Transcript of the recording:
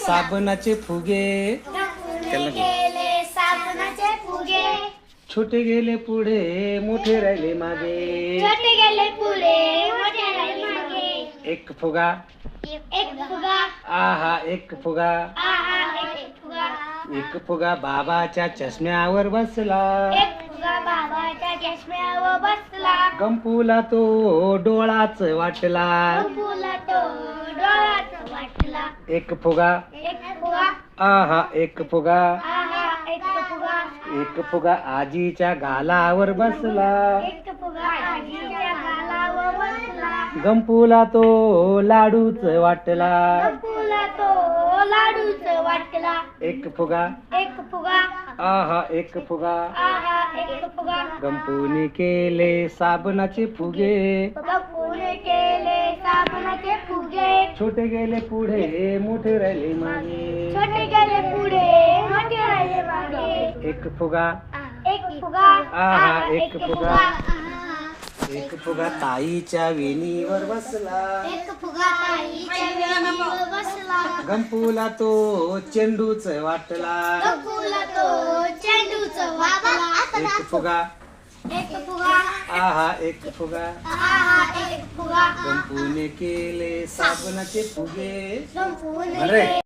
साबणाचे फुगे गेले साबणाचे फुगे छोटे गेले पुढे मोठे राहिले मागे छोटे गेले पुढे मोठे राहिले मागे एक फुगा एक फुगा आहा एक फुगा आहा एक फुगा एक फुगा बाबाच्या चष्म्यावर बसला एक फुगा बाबाच्या चष्म्यावर बसला गंपूला तो डोळाच वाटला फुला तो डोळ्यात वाटला एक फुगा एक फुगा आहा एक फुगा आहा एक फुगा एक फुगा आजीच्या गालावर बसला एक फुगा आजीच्या गालावर बसला गंपूला तो लाडूच वाटला फुला तो लाडूच वाटला एक फुगा एक फुगा आहा एक फुगा आहा एक फुगा गंपूने केले साबणाचे फुगे गप्पूने केले साबणाचे फुगे छोटे गेले पुढे मोठे राहिले मागे छोटे गेले पुढे मोठे राहिले मागे एक फुगा एक फुगा आहा एक फुगा एक फुगा ताईच्या वेणीवर बसला एक फुगा ताईच्या वेणीवर बसला गंपूला तो चेंडूच वाटला गप्पूला तो चेंडूच वाटला एक फुगा एक फुगा आहा एक फुगा आहा एक फुगा गंपूने केले साबणाचे फुगे गप्पूने अरे